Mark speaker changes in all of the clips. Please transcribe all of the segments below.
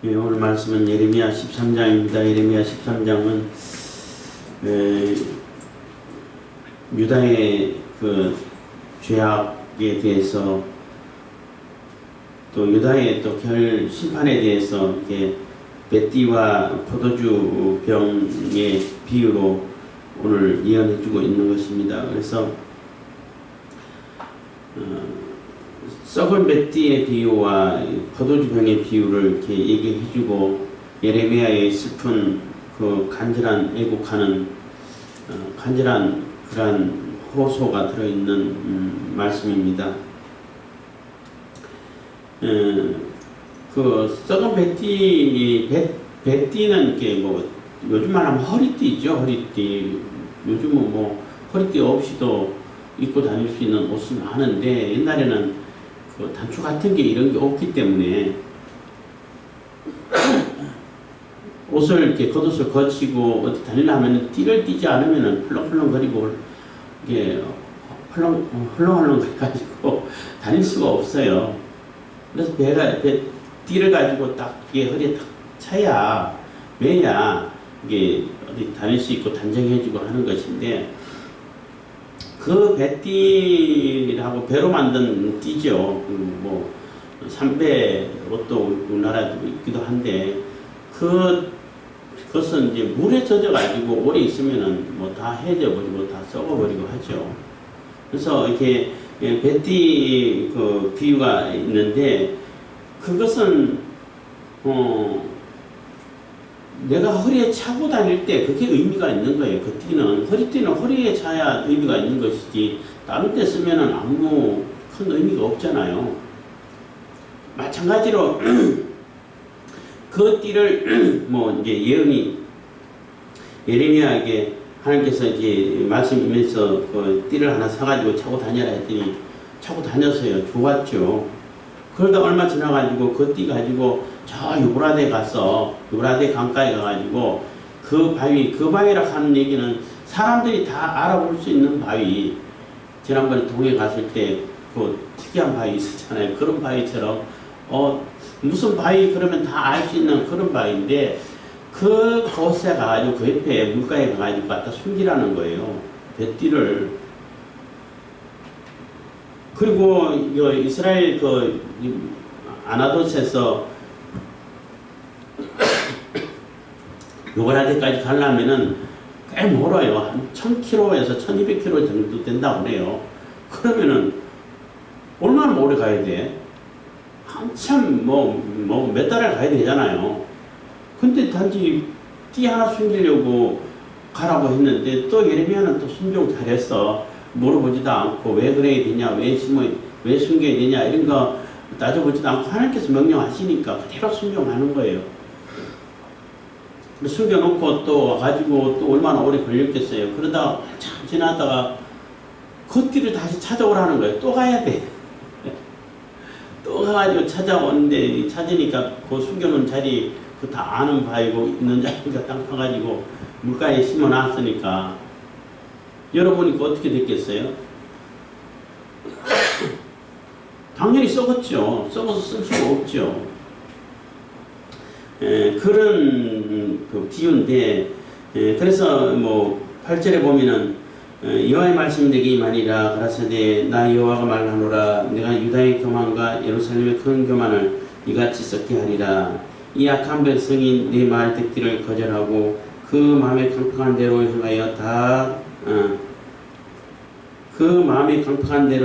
Speaker 1: 오늘 말씀은 예레미야 13장입니다. 예레미야 13장은 유다의 그 죄악에 대해서 또 유다의 또 심판에 대해서 이렇게 벳디와 포도주 병의 비유로 오늘 예언해주고 있는 것입니다. 그래서 썩은 벳디의 비유와 포도주병의 비유를 이렇게 얘기해주고 예레미야의 슬픈 그 간절한 애곡하는 간절한 그러한 호소가 들어있는 말씀입니다. 그 썩은 벳디는 이게 뭐 요즘 말하면 허리띠죠. 허리띠. 요즘은 뭐 허리띠 없이도 입고 다닐 수 있는 옷이 많은데 옛날에는 그 단추 같은 게 이런 게 없기 때문에 옷을 이렇게 겉옷을 거치고 어디 다니려면 띠를 띠지 않으면은 펄렁펄렁거리고 이게 헐렁헐렁 해가지고 다닐 수가 없어요. 그래서 띠를 가지고 딱 이게 허리에 딱 차야 매야 이게 어디 다닐 수 있고 단정해지고 하는 것인데 그 뱃띠라고 배로 만든 띠죠. 뭐 삼배 옷도 우리나라에 있기도 한데 그것은 이제 물에 젖어가지고 오래 있으면은 뭐 다 해져버리고 다 썩어버리고 하죠. 그래서 이렇게 뱃띠 그 비유가 있는데 그것은 내가 허리에 차고 다닐 때 그게 의미가 있는 거예요. 그 띠는 허리띠는 허리에 차야 의미가 있는 것이지 다른 데 쓰면은 아무 큰 의미가 없잖아요. 마찬가지로 그 띠를 뭐 이제 예레미야에게 하나님께서 이제 말씀이면서 그 띠를 하나 사가지고 차고 다녀라 했더니 차고 다녔어요. 좋았죠. 그러다 얼마 지나가지고 그 띠 가지고 저 유브라데 가서 유브라데 강가에 가가지고 그 바위라 하는 얘기는 사람들이 다 알아볼 수 있는 바위. 지난번에 동해 갔을 때 그 특이한 바위 있었잖아요. 그런 바위처럼 무슨 바위 그러면 다 알 수 있는 그런 바위인데 그 곳에 가가지고 그 옆에 물가에 가가지고 갖다 숨기라는 거예요. 뱃띠를. 그리고 이스라엘 그 아나돗에서 요가라데까지 가려면은 꽤 멀어요. 한 1000km에서 1200km 정도 된다고 그래요. 그러면은 얼마나 오래 가야 돼? 한참 몇 달을 가야 되잖아요. 근데 단지 띠 하나 숨기려고 가라고 했는데 또 예레미야는 또 순종 잘했어. 물어보지도 않고 왜 그래야 되냐, 왜 숨겨야 되냐 이런 거 따져보지도 않고 하나님께서 명령하시니까 그대로 순종하는 거예요. 숨겨놓고 또 와가지고 또 얼마나 오래 걸렸겠어요. 그러다가 참 지나다가 그 띠를 다시 찾아오라는 거예요. 또 가야 돼. 또 가가지고 찾아오는데 찾으니까 그 숨겨놓은 자리 그 다 아는 바위고 있는 자리가 딱 파가지고 물가에 심어놨으니까 열어보니까 어떻게 됐겠어요? 당연히 썩었죠. 썩어서 쓸 수가 없죠. 그런 그 비유인데 그래서 뭐 8절에 보면은 여호와의 말씀이 내게 임하니라 가라사대 나 여호와가 말하노라 내가 유다의 교만과 예루살렘의 큰 교만을 이같이 썩게 하리라. 이 악한 백성이 내 말 듣기를 거절하고 그 마음에 강팍한 대로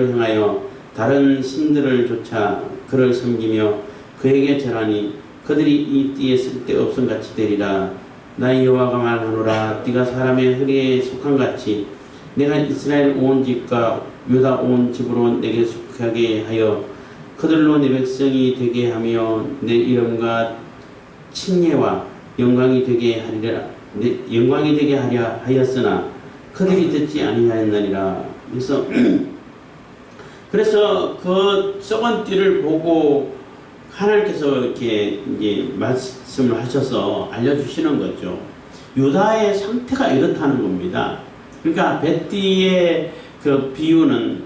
Speaker 1: 행하여 다른 신들을 쫓아 그를 섬기며 그에게 절하니 그들이 이 띠에 쓸데없음 같이 되리라. 나 여호와가 말하노라 띠가 사람의 허리에 속한 같이 내가 이스라엘 온 집과 유다 온 집으로 내게 속하게 하여 그들로 내 백성이 되게 하며 내 이름과 칭예와 영광이 되게 하려 하였으나 그들이 듣지 아니하였느니라. 그래서 그 썩은 띠를 보고 하나님께서 이렇게 이제 말씀을 하셔서 알려주시는 거죠. 유다의 상태가 이렇다는 겁니다. 그러니까 뱃띠의 그 비유는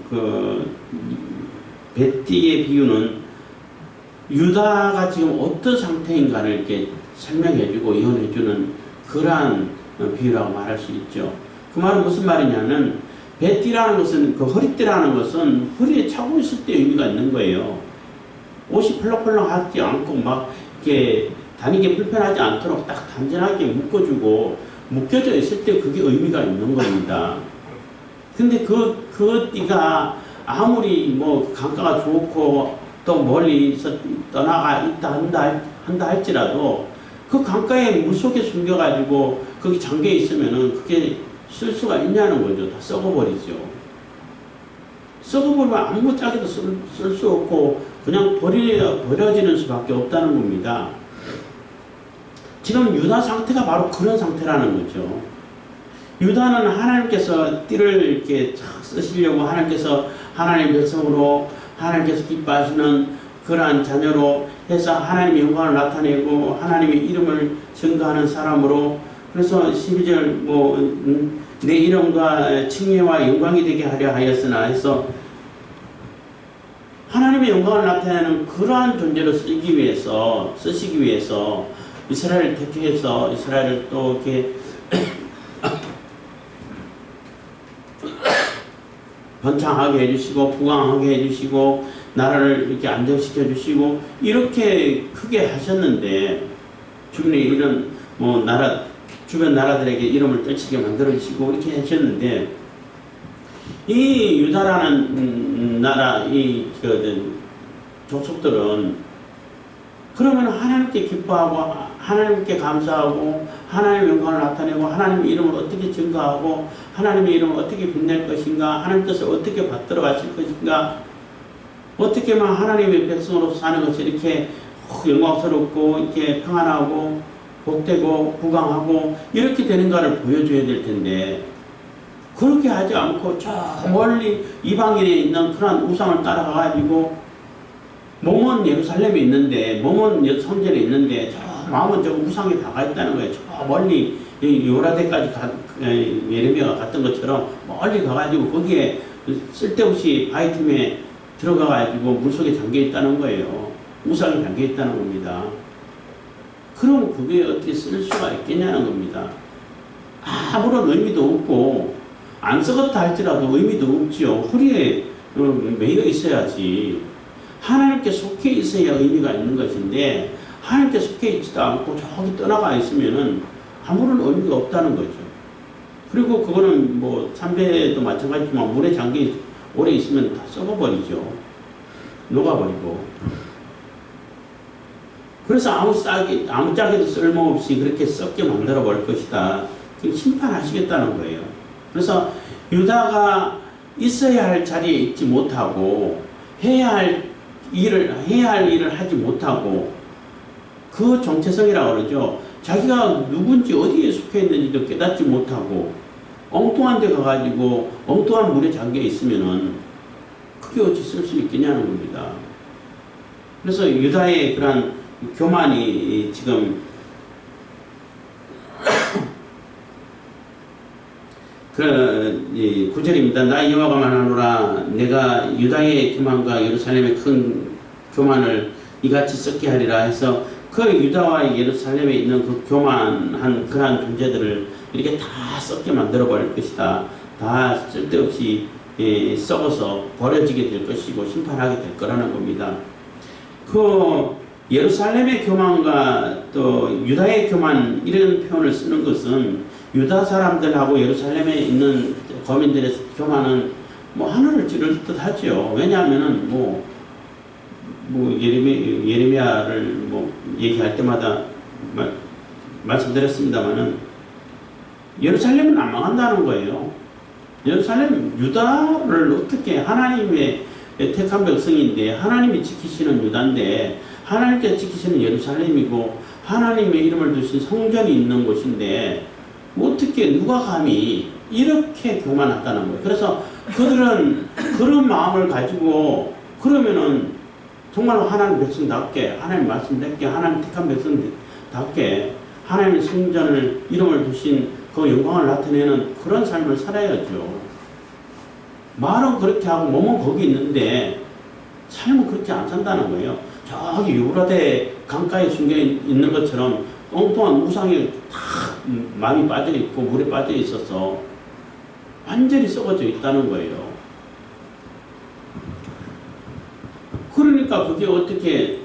Speaker 1: 유다가 지금 어떤 상태인가를 이렇게 설명해주고 이혼해주는 그러한 비유라고 말할 수 있죠. 그 말은 무슨 말이냐면 배띠라는 것은 그 허리띠라는 것은 허리에 차고 있을 때 의미가 있는 거예요. 옷이 펄럭펄럭하지 않고 막 이렇게 다니기 불편하지 않도록 딱 단단하게 묶어주고 묶여져 있을 때 그게 의미가 있는 겁니다. 근데 그 띠가 아무리 뭐 강가가 좋고 또 멀리서 떠나가 있다 한다 할지라도 그 강가에 물속에 숨겨가지고 거기 잠겨 있으면은 그게 쓸 수가 있냐는 거죠. 다 썩어버리죠. 썩어버리면 아무 짝에도 쓸 수 없고 그냥 버려지는 수밖에 없다는 겁니다. 지금 유다 상태가 바로 그런 상태라는 거죠. 유다는 하나님께서 띠를 이렇게 착 쓰시려고 하나님께서 하나님의 백성으로 하나님께서 기뻐하시는 그러한 자녀로 해서 하나님의 영광을 나타내고 하나님의 이름을 증거하는 사람으로 그래서 12절 내 이름과 칭의와 영광이 되게 하려 하였으나 해서 하나님의 영광을 나타내는 그러한 존재로 쓰시기 위해서 이스라엘을 택해서 이스라엘을 또 이렇게 번창하게 해주시고 부강하게 해주시고 나라를 이렇게 안정시켜 주시고 이렇게 크게 하셨는데 주변에 이런 주변 나라들에게 이름을 떨치게 만들어 주시고 이렇게 하셨는데 이 유다라는 나라 족속들은 그러면 하나님께 기뻐하고 하나님께 감사하고 하나님의 영광을 나타내고 하나님의 이름을 어떻게 증거하고 하나님의 이름을 어떻게 빛낼 것인가 하나님 뜻을 어떻게 받들어 가실 것인가 어떻게만 하나님의 백성으로서 사는 것이 이렇게 영광스럽고 이렇게 평안하고 복되고 부강하고 이렇게 되는가를 보여줘야 될 텐데 그렇게 하지 않고 저 멀리 이방인에 있는 그런 우상을 따라가가지고 몸은 예루살렘에 있는데 몸은 성전에 있는데 저 마음은 저 우상에 다가 있다는 거예요. 저 멀리 요라데까지 예레미야가 갔던 것처럼 멀리 가가지고 거기에 쓸데없이 바위틈에 들어가가지고 물속에 잠겨 있다는 거예요. 우상에 잠겨 있다는 겁니다. 그럼 그게 어떻게 쓸 수가 있겠냐는 겁니다. 아무런 의미도 없고 안 썩었다 할지라도 의미도 없지요. 허리에 매여 있어야지. 하나님께 속해 있어야 의미가 있는 것인데 하나님께 속해 있지도 않고 저기 떠나가 있으면은 아무런 의미가 없다는 거죠. 그리고 그거는 뭐 참배도 마찬가지지만 물에 잠겨 오래 있으면 다 썩어버리죠. 녹아버리고. 그래서 아무 짝에도 쓸모없이 그렇게 썩게 만들어 버릴 것이다. 심판하시겠다는 거예요. 그래서 유다가 있어야 할 자리에 있지 못하고 해야 할 일을 하지 못하고 그 정체성이라고 그러죠. 자기가 누군지 어디에 속해 있는지도 깨닫지 못하고 엉뚱한 데 가가지고 엉뚱한 물에 잠겨 있으면은 그게 어찌 쓸 수 있겠냐는 겁니다. 그래서 유다의 그런 교만이 지금 그 9절입니다. 나 여호와가 말하노라 내가 유다의 교만과 예루살렘의 큰 교만을 이같이 썩게 하리라 해서 그 유다와 예루살렘에 있는 그 교만한 그러한 존재들을 이렇게 다 썩게 만들어 버릴 것이다. 다 쓸데없이 썩어서 버려지게 될 것이고 심판하게 될 거라는 겁니다. 그 예루살렘의 교만과 또 유다의 교만 이런 표현을 쓰는 것은 유다 사람들하고 예루살렘에 있는 거민들의 교만은 뭐 하늘을 찌를 듯 하죠. 왜냐하면은 예레미야를 얘기할 때마다 말씀드렸습니다만은 예루살렘은 안 망한다는 거예요. 예루살렘 유다를 어떻게 하나님의 택한 백성인데 하나님이 지키시는 유다인데 하나님께서 지키시는 예루살렘이고 하나님의 이름을 두신 성전이 있는 곳인데 어떻게 누가 감히 이렇게 교만하다는 거예요. 그래서 그들은 그런 마음을 가지고 그러면은 정말로 하나님 백성답게 하나님 말씀답게 하나님 택한 백성답게 하나님의 성전을 이름을 두신 그 영광을 나타내는 그런 삶을 살아야죠. 말은 그렇게 하고 몸은 거기 있는데 삶은 그렇게 안 산다는 거예요. 저기 유브라데 강가에 숨겨 있는 것처럼 엉뚱한 우상에 다 마음이 빠져 있고 물에 빠져 있어서 완전히 썩어져 있다는 거예요. 그러니까 그게 어떻게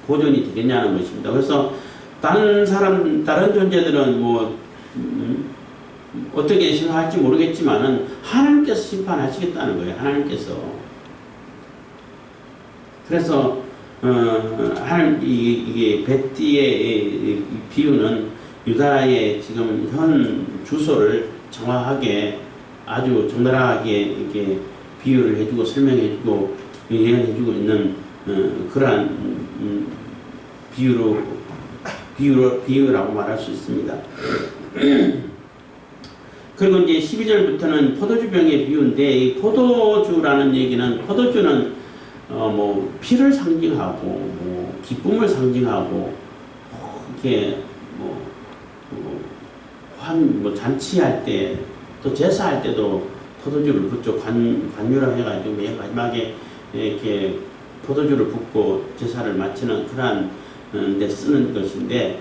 Speaker 1: 보존이 되겠냐는 것입니다. 그래서 다른 존재들은 어떻게 생각할지 모르겠지만은 하나님께서 심판하시겠다는 거예요. 하나님께서. 그래서 이게 벳디의 비유는 유다의 지금 현 주소를 정확하게 아주 적나라하게 이렇게 비유를 해주고 설명해주고 예언해주고 있는 그러한 비유라고 말할 수 있습니다. 그리고 이제 12절부터는 포도주병의 비유인데, 이 포도주라는 얘기는, 포도주는 피를 상징하고 기쁨을 상징하고 이렇게 잔치할 때 또 제사할 때도 포도주를 붓죠. 관유라 해가지고 맨 마지막에 이렇게 포도주를 붓고 제사를 마치는 그러한 데 쓰는 것인데,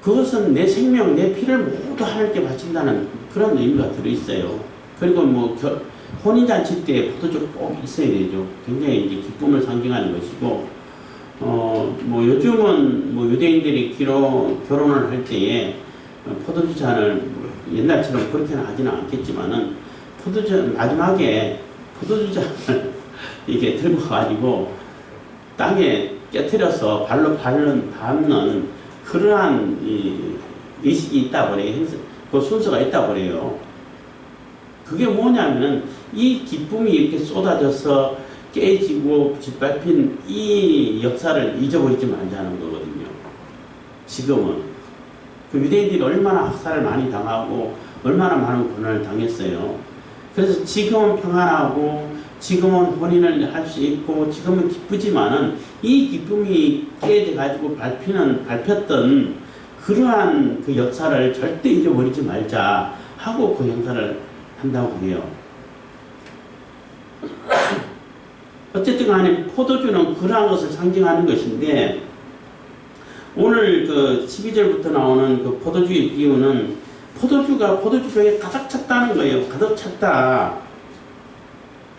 Speaker 1: 그것은 내 생명, 내 피를 모두 하나님께 바친다는 그런 의미가 들어있어요. 그리고 혼인잔치 때 포도주가 꼭 있어야 되죠. 굉장히 이제 기쁨을 상징하는 것이고, 요즘은 유대인들이 결혼을 할 때에 포도주 잔을 옛날처럼 그렇게는 하지는 않겠지만은 마지막에 포도주 잔을 이렇게 들고 가지고 땅에 깨트려서 발로 밟는 그러한 의식이 있다고 그래요. 그 순서가 있다고 그래요. 그게 뭐냐면은 이 기쁨이 이렇게 쏟아져서 깨지고 짓밟힌 이 역사를 잊어버리지 말자는 거거든요. 지금은. 그 유대인들이 얼마나 학살을 많이 당하고 얼마나 많은 고난을 당했어요. 그래서 지금은 평안하고 지금은 혼인을 할 수 있고 지금은 기쁘지만은 이 기쁨이 깨져가지고 밟혔던 그러한 그 역사를 절대 잊어버리지 말자 하고 그 행사를 한다고 해요. 어쨌든 간에 포도주는 그러한 것을 상징하는 것인데, 오늘 그 12절부터 나오는 그 포도주의 비유는 포도주가 포도주병에 가득 찼다는 거예요. 가득 찼다.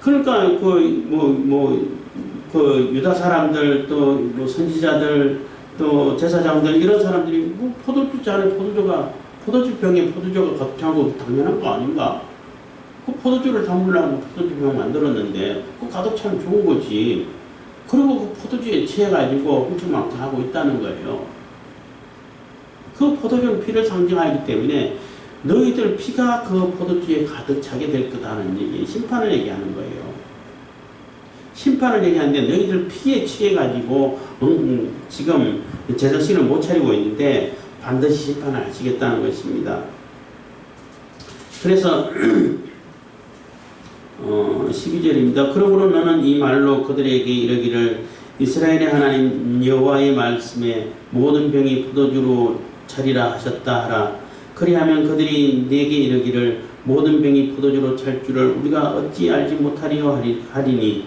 Speaker 1: 그러니까 유다 사람들 또 선지자들 또 제사장들 이런 사람들이 포도주 잔에 포도주병에 포도주가 가득 찬 거 당연한 거 아닌가? 그 포도주를 담으려고 포도주병 만들었는데 그 가득 차면 좋은 거지. 그리고 그 포도주에 취해가지고 훔쳐막고 있다는 거예요. 그 포도주는 피를 상징하기 때문에 너희들 피가 그 포도주에 가득 차게 될 거다는 얘기, 심판을 얘기하는 거예요. 심판을 얘기하는데 너희들 피에 취해가지고 지금 제정신을 못 차리고 있는데 반드시 심판을 하시겠다는 것입니다. 그래서 12절입니다. 그러므로 너는 이 말로 그들에게 이르기를 이스라엘의 하나님 여호와의 말씀에 모든 병이 포도주로 차리라 하셨다 하라. 그리하면 그들이 내게 이르기를 모든 병이 포도주로 찰 줄을 우리가 어찌 알지 못하리요 하리니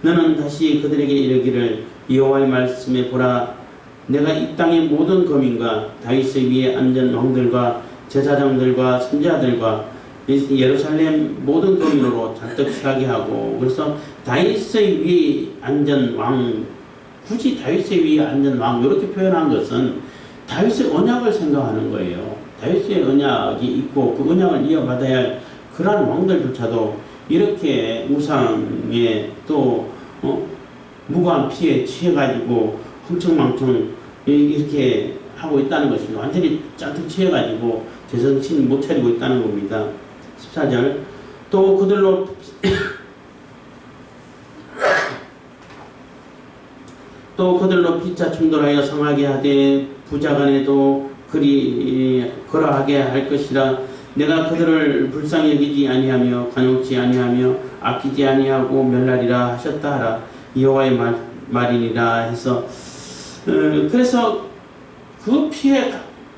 Speaker 1: 너는 다시 그들에게 이르기를 여호와의 말씀에 보라. 내가 이 땅의 모든 거민과 다윗의 위에 앉은 왕들과 제사장들과 선지자들과 예루살렘 모든 거민으로 잔뜩 취하게 하고, 그래서 다윗의 위에 앉은 왕, 굳이 다윗의 위에 앉은 왕 이렇게 표현한 것은 다윗의 언약을 생각하는 거예요. 다윗의 언약이 있고 그 언약을 이어받아야 할 그러한 왕들조차도 이렇게 우상에 또 무고한 피에 취해가지고 흥청망청 이렇게 하고 있다는 것입니다. 완전히 잔뜩 취해가지고 제정신 못 차리고 있다는 겁니다. 14절 또 그들로 피차 충돌하여 상하게 하되 부자간에도 그리 거라하게 할 것이라. 내가 그들을 불쌍히 여기지 아니하며 관용치 아니하며 아끼지 아니하고 멸하리라 하셨다 하라. 여호와의 말이니라 해서 그래서 그 피에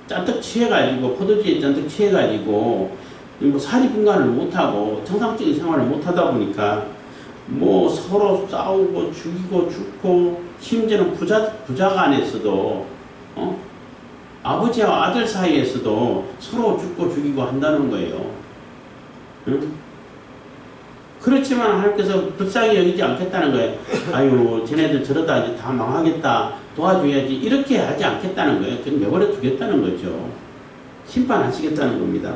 Speaker 1: 잔뜩 취해가지고 포도주에 잔뜩 취해가지고 사리분간을 못하고 정상적인 생활을 못하다 보니까 뭐 서로 싸우고 죽이고 죽고 심지어는 부자 간에서도 아버지와 아들 사이에서도 서로 죽고 죽이고 한다는 거예요. 응? 그렇지만 하나님께서 불쌍히 여기지 않겠다는 거예요. 아유 쟤네들 저러다 이제 다 망하겠다 도와줘야지 이렇게 하지 않겠다는 거예요. 그냥 내버려 두겠다는 거죠. 심판하시겠다는 겁니다.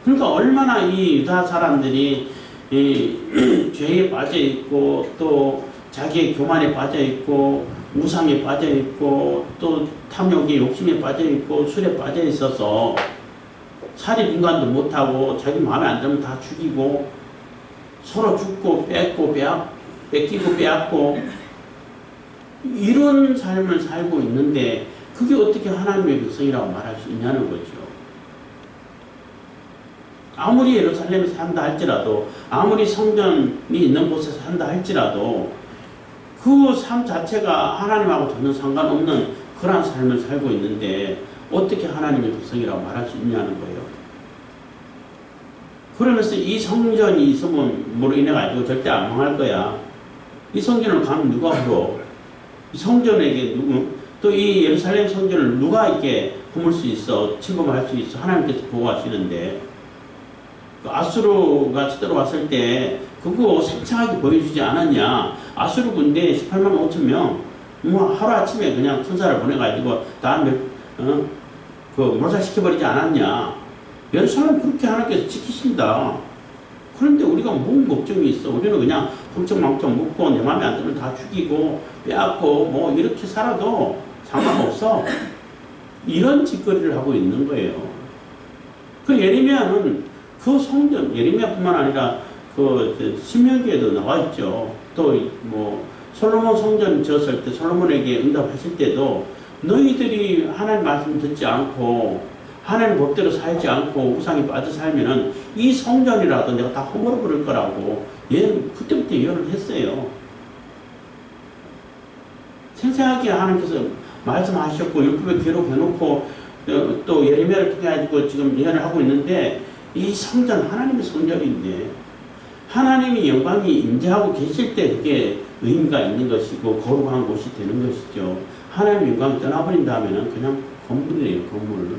Speaker 1: 그러니까 얼마나 이 유다 사람들이 이 죄에 빠져 있고 또 자기의 교만에 빠져 있고 우상에 빠져 있고 또 탐욕에 욕심에 빠져 있고 술에 빠져 있어서 살이 분간도 못하고 자기 마음에 안 들면 다 죽이고 서로 죽고 뺏기고 빼앗고 이런 삶을 살고 있는데 그게 어떻게 하나님의 백성이라고 말할 수 있냐는 거죠. 아무리 예루살렘에 산다 할지라도 아무리 성전이 있는 곳에서 산다 할지라도 그 삶 자체가 하나님하고 전혀 상관없는 그러한 삶을 살고 있는데 어떻게 하나님의 백성이라고 말할 수 있냐는 거예요. 그러면서 이 성전이 있으면 인해 가지고 절대 안 망할 거야. 이 성전을 가면 누가 풀어? 이 성전에게 누구? 또 이 예루살렘 성전을 누가 이렇게 품을 수 있어? 침범할 수 있어? 하나님께서 보호하시는데 그 아수르가 쳐들어왔을 때 그거 생생하게 보여주지 않았냐? 아수르 군대 18만 5천 명, 뭐 하루아침에 그냥 천사를 보내가지고 다 몰살시켜버리지 않았냐? 예루살렘 그렇게 하나님께서 지키신다. 그런데 우리가 뭔 걱정이 있어? 우리는 그냥 훔쩍망쩍 먹고 내 마음에 안 들면 다 죽이고 빼앗고 뭐 이렇게 살아도 상관없어. 이런 짓거리를 하고 있는 거예요. 그 예레미야는 그 성전, 예레미야뿐만 아니라 그 신명기에도 나와 있죠. 또 뭐 솔로몬 성전 지었을 때 솔로몬에게 응답하실 때도 너희들이 하나님 말씀 듣지 않고 하나님 법대로 살지 않고 우상에 빠져 살면은 이 성전이라도 내가 다 허물어 버릴 거라고 얘는 그때부터 예언을 했어요. 생생하게 하나님께서 말씀하셨고 율법에 기록해놓고 또 예레미야를 통해 가지고 지금 예언을 하고 있는데 이 성전 하나님의 성전인데 하나님의 영광이 임재하고 계실 때 그게 의미가 있는 것이고 거룩한 곳이 되는 것이죠. 하나님의 영광이 떠나버린다면 그냥 건물이에요. 건물.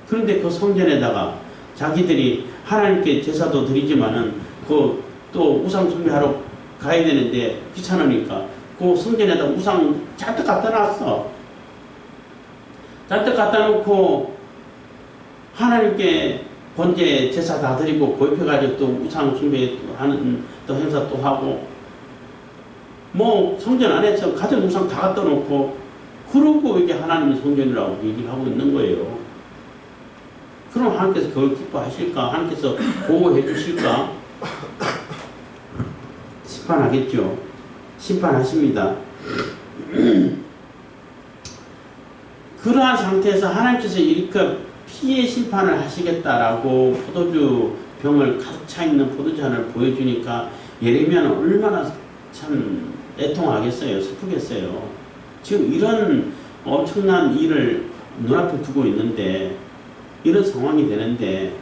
Speaker 1: 그런데 그 성전에다가 자기들이 하나님께 제사도 드리지만은 그 또 우상 숭배하러 가야 되는데 귀찮으니까 그 성전에다 우상 잔뜩 갖다 놨어. 잔뜩 갖다 놓고 하나님께 번제 제사 다 드리고 고입해가지고 또 우상 숭배하는 또 행사 또 하고 뭐 성전 안에서 가진 우상 다 갖다 놓고 그러고 이게 하나님의 성전이라고 얘기를 하고 있는 거예요. 그럼 하나님께서 그걸 기뻐하실까? 하나님께서 보호해 주실까? 심판하겠죠. 심판하십니다. 그러한 상태에서 하나님께서 이렇게 피해 심판을 하시겠다라고 포도주 병을 가득 차 있는 포도주잔을 보여주니까 예레미야는 얼마나 참 애통하겠어요. 슬프겠어요. 지금 이런 엄청난 일을 눈앞에 두고 있는데 이런 상황이 되는데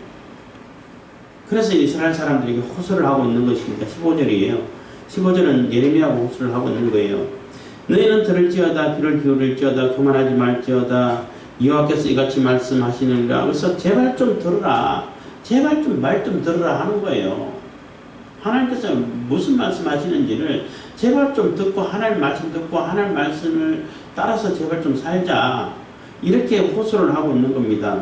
Speaker 1: 그래서 이스라엘 사람들에게 호소를 하고 있는 것이니까 15절이에요. 15절은 예레미야하고 호소를 하고 있는 거예요. 너희는 들을지어다 귀를 기울일지어다 교만하지 말지어다 여호와께서 이같이 말씀하시느니라. 그래서 제발 좀 들으라. 제발 좀 말 좀 들으라 하는 거예요. 하나님께서 무슨 말씀하시는지를 제발 좀 듣고 하나님 말씀 듣고 하나님 말씀을 따라서 제발 좀 살자. 이렇게 호소를 하고 있는 겁니다.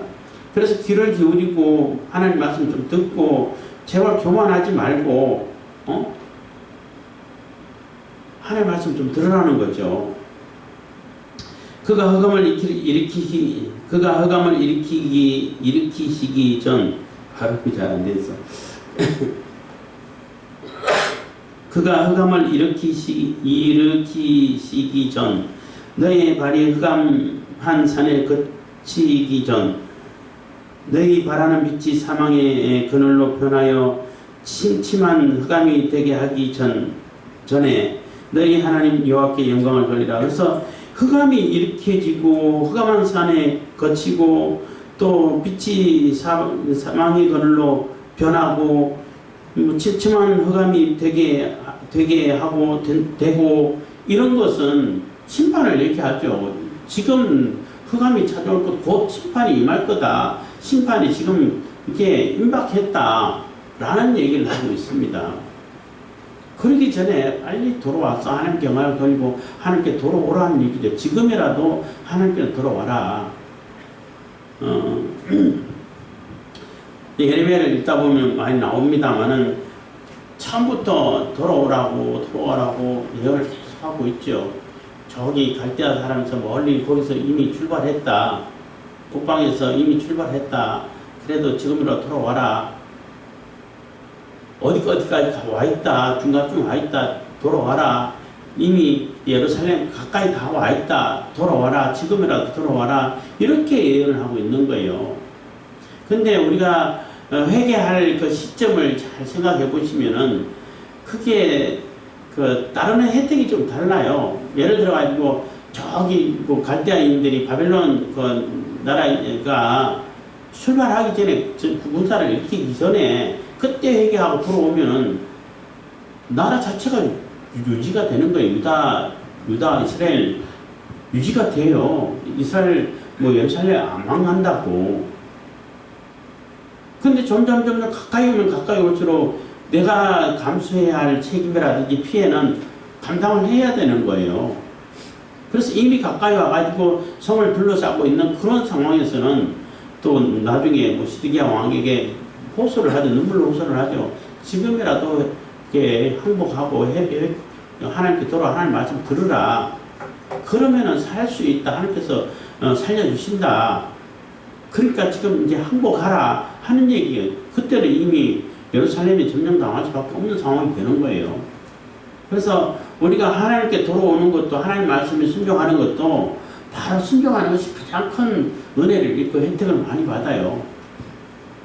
Speaker 1: 그래서 귀를 기울이고 하나님 말씀 좀 듣고 제발 교만하지 말고 하나님 말씀 좀 들으라는 거죠. 그가 흑암을 일으키시기 전 발음이 잘 안 돼서 그가 흑암을 일으키시기 전 너희의 발이 흑암한 산에 그치기 전 너희 바라는 빛이 사망의 그늘로 변하여 침침한 흑암이 되게 하기 전에 너희 하나님 여호와께 영광을 돌리라. 그래서 흑암이 일으켜지고 흑암한 산에 거치고 또 빛이 사망의 그늘로 변하고 뭐 침침한 흑암이 되게 하고 되고 이런 것은 심판을 얘기하죠. 지금 흑암이 찾아올 것, 곧 심판이 임할 거다. 심판이 지금 이렇게 임박했다라는 얘기를 하고 있습니다. 그러기 전에 빨리 돌아와서 하나님께 영광을 돌리고 하나님께 돌아오라는 얘기죠. 지금이라도 하나님께 돌아와라. 예레미야를 읽다 보면 많이 나옵니다만은 처음부터 돌아오라고 예언을 계속 하고 있죠. 저기 갈대아 사람에서 멀리 거기서 이미 출발했다. 북방에서 이미 출발했다. 그래도 지금이라도 돌아와라. 어디까지 와 있다. 중간쯤 와 있다. 돌아와라. 이미 예루살렘 가까이 다 와 있다. 돌아와라. 지금이라도 돌아와라. 이렇게 예언을 하고 있는 거예요. 근데 우리가 회개할 그 시점을 잘 생각해 보시면은 크게 다른 혜택이 좀 달라요. 예를 들어 가지고 저기 갈대아인들이 바벨론 나라가 출발하기 전에 군사를 일으키기 전에 그때 회개하고 들어오면은 나라 자체가 유지가 되는 거예요. 유다, 이스라엘 유지가 돼요. 이스라엘 예루살렘 안 망한다고. 근데 점점 가까이 오면 가까이 올수록 내가 감수해야 할 책임이라든지 피해는 감당을 해야 되는 거예요. 그래서 이미 가까이 와가지고 성을 둘러싸고 있는 그런 상황에서는 또 나중에 시드기야 왕에게 호소를 하죠. 눈물로 호소를 하죠. 지금이라도 이렇게 항복하고 하나님께 돌아와 하나님 말씀 들으라. 그러면은 살 수 있다. 하나님께서 살려주신다. 그러니까 지금 이제 항복하라 하는 얘기예요. 그때는 이미 예루살렘이 점령당할 수밖에 없는 상황이 되는 거예요. 그래서 우리가 하나님께 돌아오는 것도 하나님 말씀에 순종하는 것도 바로 순종하는 것이 가장 큰 은혜를 입고 혜택을 많이 받아요.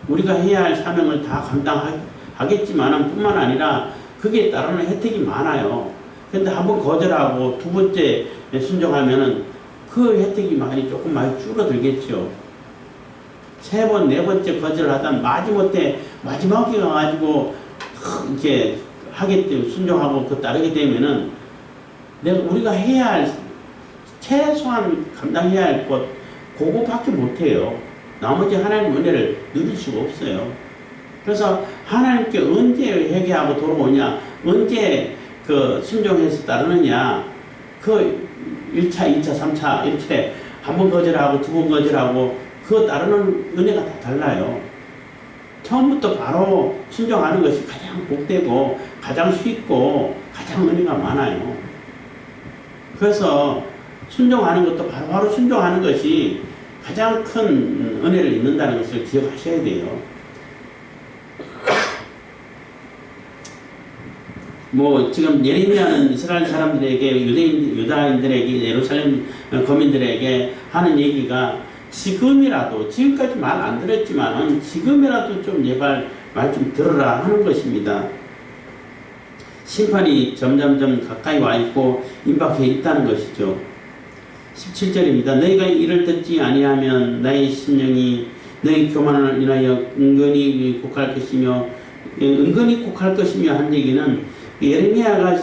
Speaker 1: 우리가 해야 할 사명을 다 감당하겠지만 뿐만 아니라 그게 따르는 혜택이 많아요. 근데 한번 거절하고 두 번째 순종하면은 그 혜택이 조금 많이 줄어들겠죠. 세 번, 네 번째 거절을 하다 마지막에 가가지고 이렇게 순종하고 따르게 되면은 우리가 해야 할 최소한 감당해야 할 것 그거밖에 못해요. 나머지 하나님 은혜를 누릴 수가 없어요. 그래서 하나님께 언제 회개하고 돌아오냐, 언제 순종해서 따르느냐, 1차, 2차, 3차 이렇게 한 번 거절하고 두 번 거절하고 따르는 은혜가 다 달라요. 처음부터 바로 순종하는 것이 가장 복되고 가장 쉽고 가장 은혜가 많아요. 그래서 순종하는 것도 바로 순종하는 것이 가장 큰 은혜를 입는다는 것을 기억하셔야 돼요. 지금 예레미야는 이스라엘 사람들에게 유다인들에게 예루살렘 거민들에게 하는 얘기가 지금까지 말 안 들었지만은 지금이라도 좀 제발 말 좀 들어라 하는 것입니다. 심판이 점점점 가까이 와 있고 임박해 있다는 것이죠. 17절입니다. 너희가 이를 듣지 아니하면 나의 심령이 너희 교만을 인하여 은근히 곡할 것이며 한 얘기는 예레미야가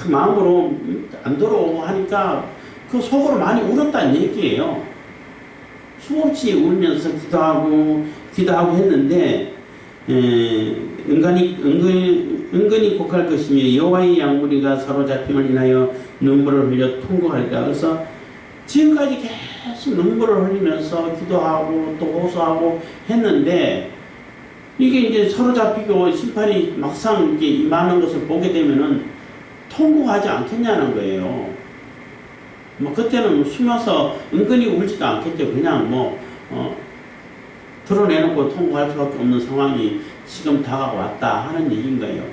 Speaker 1: 마음으로 안 돌아오고 하니까 그 속으로 많이 울었다는 얘기예요. 수없이 울면서 기도하고 했는데 은근히 곡할 것이며 여호와의 양무리가 사로잡힘을 인하여 눈물을 흘려 통곡하리라. 그래서 지금까지 계속 눈물을 흘리면서 기도하고 또 호소하고 했는데 이게 이제 사로잡히고 심판이 막상 이제 임하는 것을 보게 되면은 통곡하지 않겠냐는 거예요. 그때는 숨어서 은근히 울지도 않겠죠. 그냥 드러내놓고 통곡할 수밖에 없는 상황이 지금 다가왔다 하는 얘기인 거예요.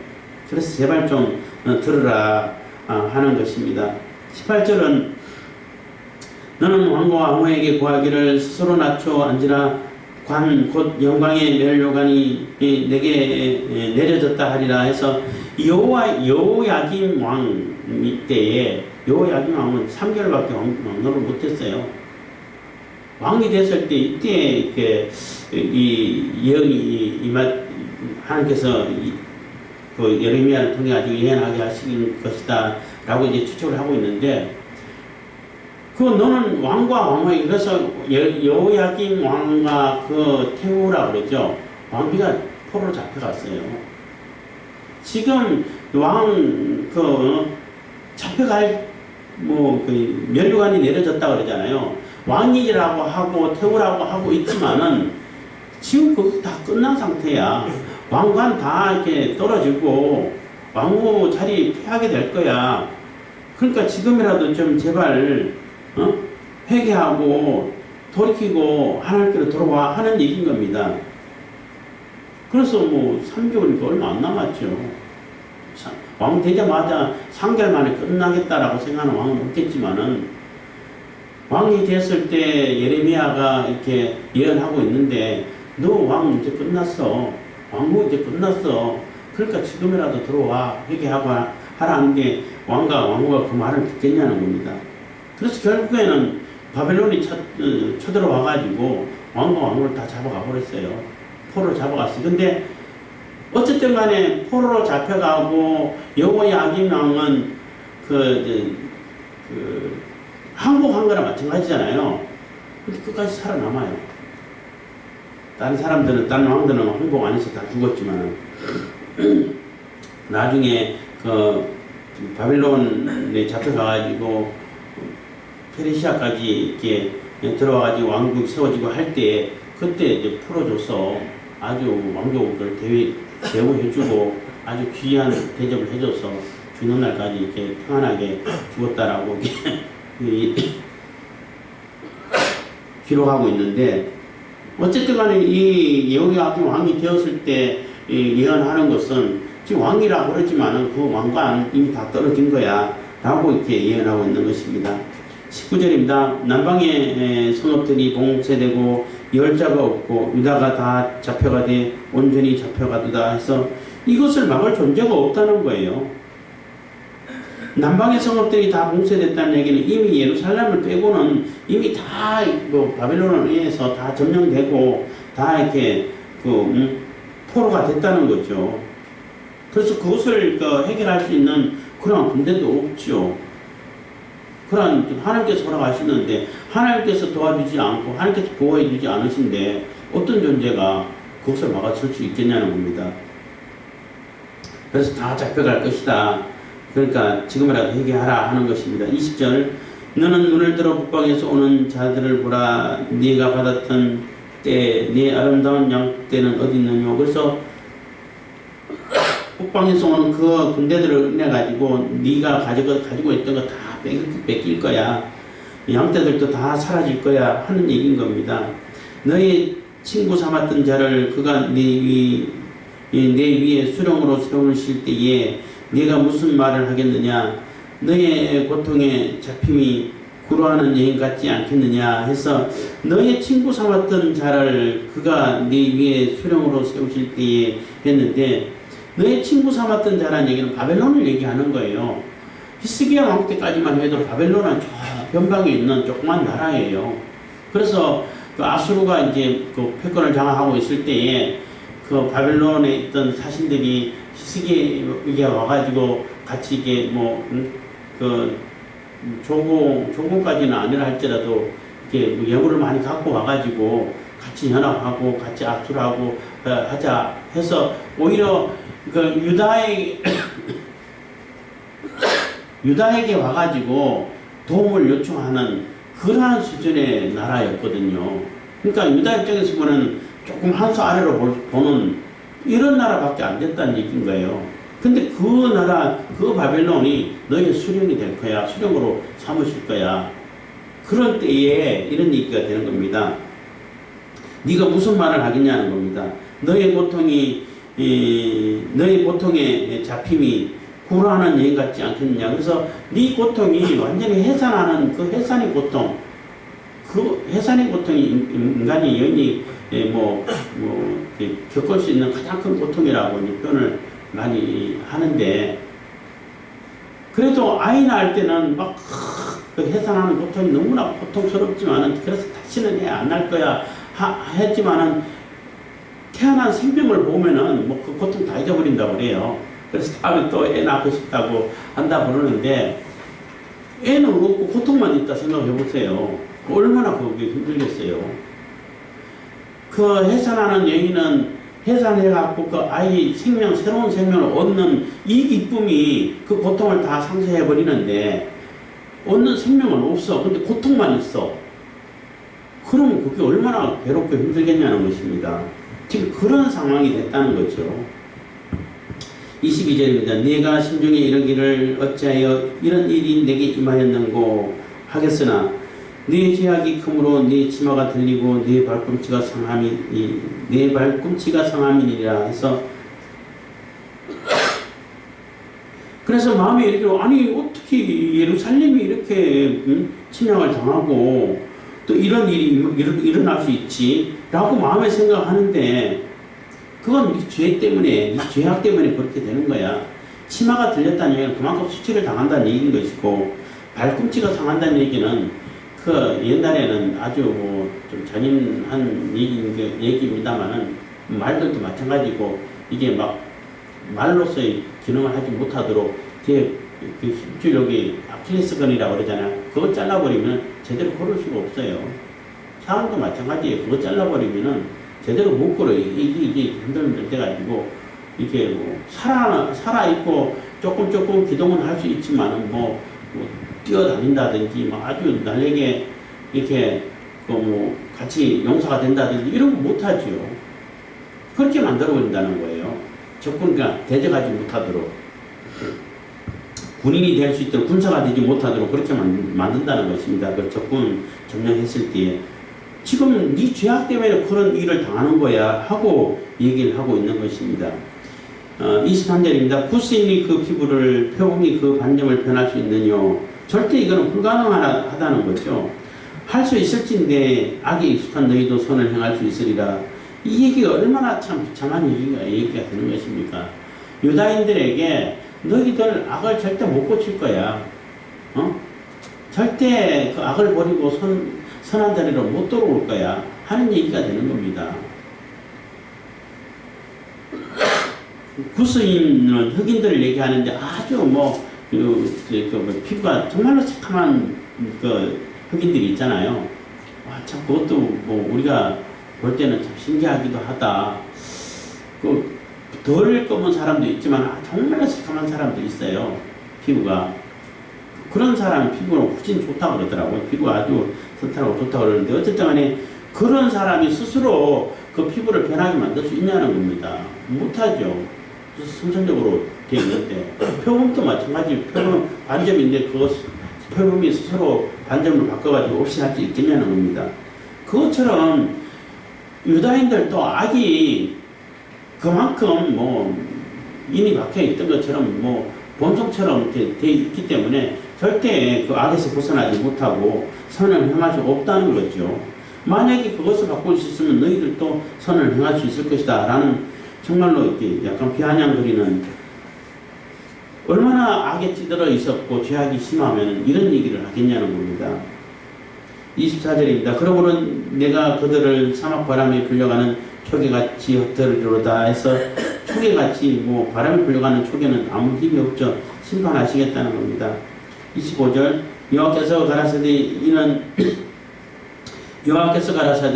Speaker 1: 그래서 제발 좀 들으라 하는 것입니다. 18절은 너는 왕과 왕후에게 구하기를 스스로 낮춰 앉으라. 관 곧 영광의 멸류관이 내게 내려졌다 하리라 해서 여호야김 왕 때에 여호야김 왕은 3개월밖에 왕노를 못했어요. 왕이 됐을 때 이때 이 예언이 하나님께서 그 예레미야를 통해 가지고 예언하게 하신 것이다 라고 이제 추측을 하고 있는데, 그 너는 왕과 왕후의, 그래서 여호야김 왕과 그 태우라 그러죠. 왕비가 포로로 잡혀갔어요. 지금 잡혀갈 그 면류관이 내려졌다 그러잖아요. 왕이라고 하고 태우라고 하고 있지만은 지금 그거 다 끝난 상태야. 왕관 다 이렇게 떨어지고 왕후 자리 피하게 될 거야. 그러니까 지금이라도 좀 제발 회개하고 돌이키고 하나님께로 돌아와 하는 얘기인 겁니다. 그래서 3개월이니까 얼마 안 남았죠. 왕 되자마자 3개월 만에 끝나겠다라고 생각하는 왕은 없겠지만은, 왕이 됐을 때 예레미야가 이렇게 예언하고 있는데, 너 왕 이제 끝났어. 왕후 이제 끝났어. 그러니까 지금이라도 들어와 회개하고 하라는 게 왕과 왕후가 그 말을 듣겠냐는 겁니다. 그래서 결국에는 바벨론이 쳐들어와가지고 왕과 왕후를 다 잡아가 버렸어요. 포로로 잡아갔어요. 근데 어쨌든 간에 포로로 잡혀가고 여호야김 왕은 항복한 거랑 마찬가지잖아요. 근데 끝까지 살아남아요. 다른 왕들은 항복 안 해서 다 죽었지만, 나중에 바벨론에 잡혀가가지고 페르시아까지 이렇게 들어와가지고 왕국이 세워지고 할 때, 그때 이제 풀어줘서 아주 왕족을 대우해주고 아주 귀한 대접을 해줘서 죽는 날까지 이렇게 평안하게 죽었다라고 기록하고 있는데, 어쨌든 간에 이 여호야김 왕이 되었을 때 예언하는 것은, 지금 왕이라고 그러지만은 그 왕관 이미 다 떨어진 거야 라고 이렇게 예언하고 있는 것입니다. 19절입니다. 남방의 성읍들이 봉쇄되고 열자가 없고 유다가 다 잡혀가되 온전히 잡혀가도다 해서 이것을 막을 존재가 없다는 거예요. 남방의 성읍들이 다 봉쇄됐다는 얘기는 이미 예루살렘을 빼고는 이미 다 바벨론에 의해서 다 점령되고 다 이렇게 포로가 됐다는 거죠. 그래서 그것을 해결할 수 있는 그런 군대도 없죠. 그런 하나님께서 허락하시는데, 하나님께서 도와주지 않고 하나님께서 보호해 주지 않으신데 어떤 존재가 그것을 막아설 수 있겠냐는 겁니다. 그래서 다 잡혀갈 것이다. 그러니까 지금이라도 회개하라 하는 것입니다. 20절, 너는 눈을 들어 북방에서 오는 자들을 보라. 네가 받았던 때 네 아름다운 양떼는 어디 있느냐. 그래서 북방에서 오는 그 군대들을 인해가지고 네가 가지고 있던 거 다 뺏길 거야. 양떼들도 다 사라질 거야 하는 얘기인 겁니다. 너의 친구 삼았던 자를 그가 내 위에 수령으로 수령을 실 때에 네가 무슨 말을 하겠느냐. 너의 고통에 잡힘이 구로하는 여인 같지 않겠느냐 해서, 너의 친구 삼았던 자를 그가 네 위에 수령으로 세우실 때에 했는데, 너의 친구 삼았던 자라는 얘기는 바벨론을 얘기하는 거예요. 히스기야 왕 때까지만 해도 바벨론은 저 변방에 있는 조그만 나라예요. 그래서 아수르가 이제 패권을 장악하고 있을 때에 바벨론에 있던 사신들이 히스기야 와가지고 같이 이게 조공까지는 아니라 할지라도 이렇게 예물을 많이 갖고 와가지고 같이 연합하고 같이 아수르하고 하자 해서 오히려 유다에게 와가지고 도움을 요청하는 그러한 수준의 나라였거든요. 그러니까 유다 입장에서 보면 조금 한 수 아래로 보는 이런 나라밖에 안 됐다는 얘기인 거예요. 근데 그 나라, 그 바벨론이 너의 수령이 될 거야. 수령으로 삼으실 거야. 그런 때에 이런 얘기가 되는 겁니다. 네가 무슨 말을 하겠냐는 겁니다. 너의 고통에 잡힘이 구로하는 여인 같지 않겠느냐. 그래서 네 고통이 완전히 해산하는 그 해산의 고통, 그 해산의 고통이 인간이 여인이 겪을 수 있는 가장 큰 고통이라고 표현을 많이 하는데, 그래도 아이 낳을 때는 그 해산하는 고통이 너무나 고통스럽지만은, 그래서 다시는 애 안 낳을 거야 했지만은 태어난 생명을 보면은 그 고통 다 잊어버린다고 그래요. 그래서 다음에 또 애 낳고 싶다고 한다 그러는데 애는 없고 고통만 있다 생각해 보세요. 얼마나 그게 힘들겠어요. 그 해산하는 여인은 해산해갖고 그 아이 생명, 새로운 생명을 얻는 이 기쁨이 그 고통을 다 상쇄해버리는데 얻는 생명은 없어. 근데 고통만 있어. 그러면 그게 얼마나 괴롭고 힘들겠냐는 것입니다. 지금 그런 상황이 됐다는 거죠. 22절입니다. 네가 심중에 이르기를 어찌하여 이런 일이 내게 임하였는고 하겠으나 네 죄악이 크므로 네 치마가 들리고 네 발꿈치가 상함이니라 해서 그래서 마음에 이르기로 아니 어떻게 예루살렘이 이렇게 침략을 당하고 또 이런 일이 일어날 수 있지 라고 마음에 생각하는데 그건 네 죄 때문에, 네 죄악 때문에 그렇게 되는 거야. 치마가 들렸다는 얘기는 그만큼 수치를 당한다는 얘기인 것이고 발꿈치가 상한다는 얘기는 그 옛날에는 아주 좀 잔인한 얘기입니다만은 말들도 마찬가지고 이게 막 말로서의 기능을 하지 못하도록 뒤에 그 힘줄력이 아킬레스건이라고 그러잖아요. 그거 잘라버리면 제대로 걸을 수가 없어요. 사람도 마찬가지예요. 그거 잘라버리면은 제대로 못 걸어요. 이게 힘들게 돼가지고 이게 뭐 살아있고 조금 기동은 할 수 있지만은 뭐 뛰어다닌다든지 뭐 아주 날래게 이렇게 그 같이 용사가 된다든지 이런 거 못하죠. 그렇게 만들어버린다는 거예요. 그러니까 대적하지 못하도록 군인이 될 수 있도록 군사가 되지 못하도록 그렇게 만든다는 것입니다. 그 적군 점령했을 때에 지금 네 죄악 때문에 그런 일을 당하는 거야 하고 얘기를 하고 있는 것입니다. 23절입니다. 구스인이 그 피부를 표범이 그 반점을 변할 수 있느뇨. 절대 이거는 불가능하다는 거죠. 할 수 있을진데 악에 익숙한 너희도 선을 행할 수 있으리라. 이 얘기가 얼마나 참 비참한 얘기가 되는 것입니까? 유다인들에게 너희들 악을 절대 못 고칠 거야. 절대 그 악을 버리고 선한 자리로 못 돌아올 거야 하는 얘기가 되는 겁니다. 구스인은 흑인들을 얘기하는데 아주 피부가 정말로 새카만 그 흑인들이 있잖아요. 참 그것도 우리가 볼 때는 참 신기하기도 하다. 덜 검은 사람도 있지만 정말로 새카만 사람도 있어요. 피부가. 그런 사람 피부는 훨씬 좋다고 그러더라고요. 피부가 아주 좋다고 그러는데 어쨌든 간에 그런 사람이 스스로 그 피부를 변하게 만들 수 있냐는 겁니다. 못하죠. 선천적으로 되어 있는데 표범도 마찬가지. 표범 반점인데 표범이 스스로 반점을 바꿔가지고 없이 할 수 있겠냐는 겁니다. 그것처럼 유다인들도 악이 그만큼 인이 박혀 있던 것처럼 본성처럼 이렇게 되어 있기 때문에 절대 그 악에서 벗어나지 못하고 선을 행할 수 없다는 거죠. 만약에 그것을 바꿀 수 있으면 너희들도 선을 행할 수 있을 것이다 라는 정말로 이렇게 약간 비아냥거리는 얼마나 악에 찌들어 있었고 죄악이 심하면 이런 얘기를 하겠냐는 겁니다. 24절입니다. 그러고는 내가 그들을 사막바람에 불려가는 초계같이 흩어르리로다 해서 초계같이 바람에 불려가는 초계는 아무 힘이 없죠. 심판하시겠다는 겁니다. 25절 여호와께서 가라사대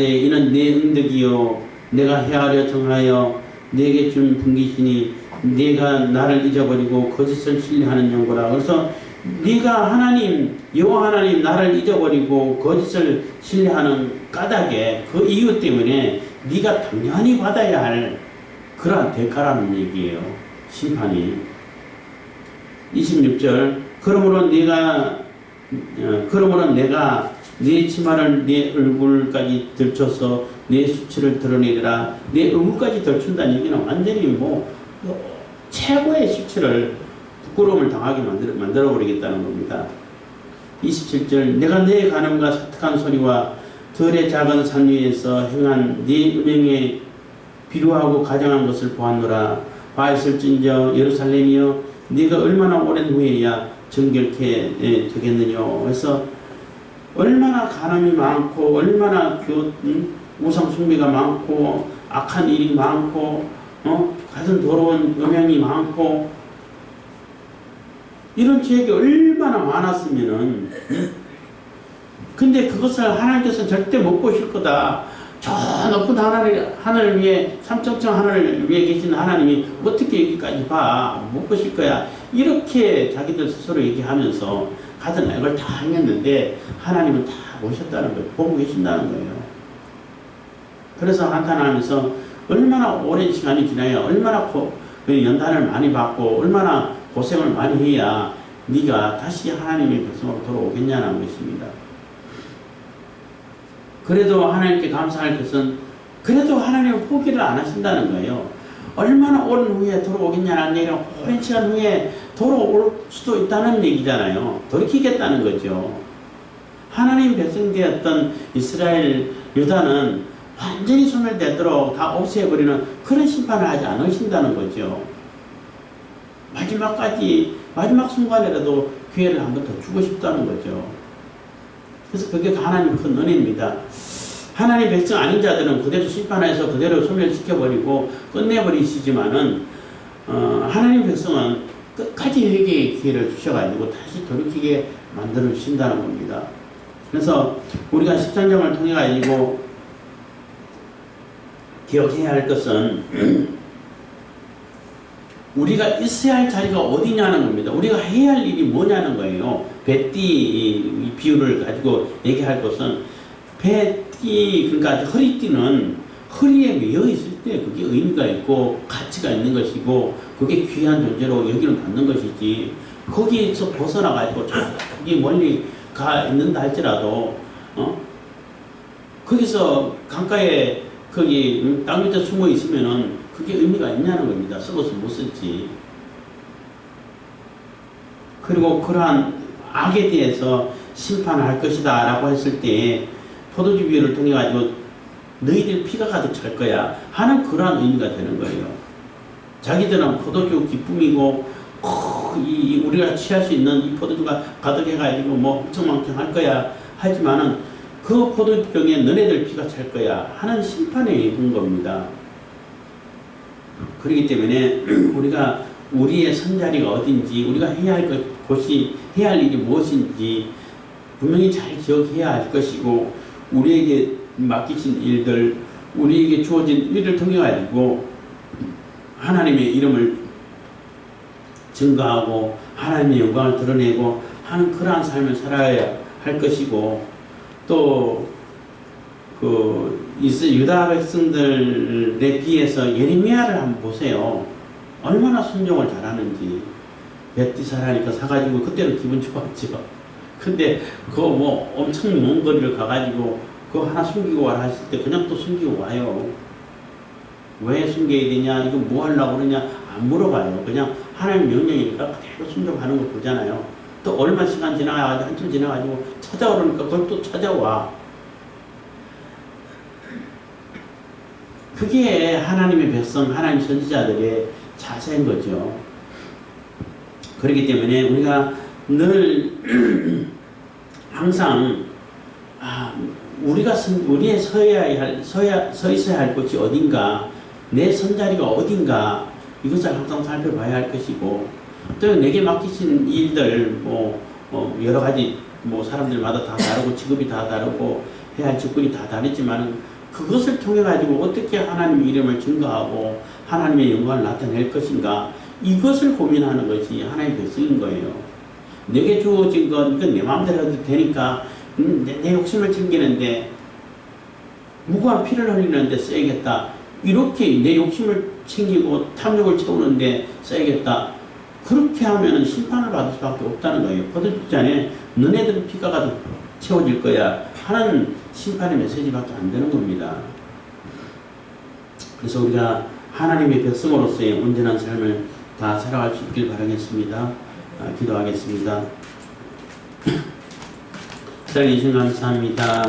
Speaker 1: 이는 내 응덕이요 내가 헤아려 정하여 내게 준 분기시니 네가 나를 잊어버리고 거짓을 신뢰하는 영고라. 그래서 네가 여호와 하나님 나를 잊어버리고 거짓을 신뢰하는 까닭에 그 이유 때문에 네가 당연히 받아야 할 그러한 대가라는 얘기예요. 심판이. 26절 그러므로 내가 네 치마를 네 얼굴까지 들춰서 네 수치를 드러내리라. 네 얼굴까지 들춘다는 얘기는 완전히 최고의 수치를 부끄러움을 당하게 만들어버리겠다는 겁니다. 27절 내가 네 간음과 사특한 소리와 들의 작은 산 위에서 행한 네 음행에 비루하고 가정한 것을 보았노라. 봐있을진저 예루살렘이여 네가 얼마나 오랜 후에야 정결케 되겠느냐. 그래서 얼마나 간음이 많고 얼마나 우상 숭배가 많고 악한 일이 많고 가슴 더러운 음행이 많고 이런 죄악이 얼마나 많았으면은, 근데 그것을 하나님께서 절대 못 보실 거다. 저 높은 하늘 위에, 삼천청 하늘 위에 계신 하나님이 어떻게 여기까지 봐? 못 보실 거야. 이렇게 자기들 스스로 얘기하면서 가든 이걸 다 행했는데 하나님은 다 보셨다는 거예요. 보고 계신다는 거예요. 그래서 한탄하면서 얼마나 오랜 시간이 지나야 얼마나 연단을 많이 받고 얼마나 고생을 많이 해야 네가 다시 하나님의 백성으로 돌아오겠냐는 것입니다. 그래도 하나님께 감사할 것은 그래도 하나님은 포기를 안 하신다는 거예요. 얼마나 오랜 후에 돌아오겠냐는 얘기는 오랜 시간 후에 돌아올 수도 있다는 얘기잖아요. 돌이키겠다는 거죠. 하나님 백성 되었던 이스라엘 유다는 완전히 소멸되도록 다 없애버리는 그런 심판을 하지 않으신다는 거죠. 마지막 순간이라도 기회를 한 번 더 주고 싶다는 거죠. 그래서 그게 하나님의 큰 은혜입니다. 하나님 백성 아닌 자들은 그대로 심판해서 그대로 소멸시켜버리고 끝내버리시지만은 하나님 백성은 끝까지 회개의 기회를 주셔가지고 다시 돌이키게 만들어 주신다는 겁니다. 그래서 우리가 13장을 통해 가지고 기억해야 할 것은 우리가 있어야 할 자리가 어디냐는 겁니다. 우리가 해야 할 일이 뭐냐는 거예요. 배띠 비유를 가지고 얘기할 것은 배띠, 그러니까 허리띠는 허리에 매여 있을 때 그게 의미가 있고 가치가 있는 것이고 그게 귀한 존재로 여기는 받는 것이지, 거기에서 벗어나 가지고 저기 멀리 가 있는다 할지라도 거기서 강가에 거기 땅 밑에 숨어 있으면은 그게 의미가 있냐는 겁니다. 썩어서 못 썼지. 그리고 그러한 악에 대해서 심판할 것이다 라고 했을 때 포도주 비유를 통해 가지고 너희들 피가 가득 찰 거야 하는 그러한 의미가 되는 거예요. 자기들은 포도주 기쁨이고 우리가 취할 수 있는 이 포도주가 가득해 가지고 뭐 엄청망청 할 거야 하지만은 그 포도주병에 너네들 피가 찰 거야 하는 심판에 이른 겁니다. 그렇기 때문에 우리가 우리의 선자리가 어딘지, 우리가 해야 할 것이, 해야 할 일이 무엇인지 분명히 잘 기억해야 할 것이고, 우리에게 맡기신 일들, 우리에게 주어진 일을 통해 가지고 하나님의 이름을 증거하고 하나님의 영광을 드러내고 하는 그러한 삶을 살아야 할 것이고, 또 유다 백성들에 비해서 예레미야를 한번 보세요. 얼마나 순종을 잘하는지. 벳디사라니까 사가지고 그때는 기분 좋았죠. 근데 그거 뭐 엄청 먼 거리를 가가지고 그거 하나 숨기고 와라 하실 때 그냥 또 숨기고 와요. 왜 숨겨야 되냐, 이거 뭐 하려고 그러냐 안 물어봐요. 그냥 하나님 명령이니까 그대로 순종하는 거 보잖아요. 또 얼마 시간 지나가지고 한참 지나가지고 찾아오니까 그걸 또 찾아와. 그게 하나님의 백성, 하나님 선지자들의 자세인 거죠. 그렇기 때문에 우리가 늘 항상 우리가 서 있어야 할 곳이 어딘가, 내 선자리가 어딘가, 이것을 항상 살펴봐야 할 것이고, 또 내게 맡기신 일들 여러 가지 사람들마다 다 다르고 직업이 다 다르고 해야 할 직분이 다 다르지만 그것을 통해 가지고 어떻게 하나님의 이름을 증거하고 하나님의 영광을 나타낼 것인가, 이것을 고민하는 것이 하나님의 백성인 거예요. 내게 주어진 건 이건 내 마음대로 해도 되니까 내 욕심을 챙기는데 무고한 피를 흘리는데 써야겠다, 이렇게 내 욕심을 챙기고 탐욕을 채우는데 써야겠다, 그렇게 하면 심판을 받을 수밖에 없다는 거예요. 포도주잔에 너네들 피가 가득 채워질 거야 하는 심판의 메시지밖에 안 되는 겁니다. 그래서 우리가 하나님의 백성으로서의 온전한 삶을 다 살아갈 수 있길 바라겠습니다. 기도하겠습니다. 하나님 감사합니다.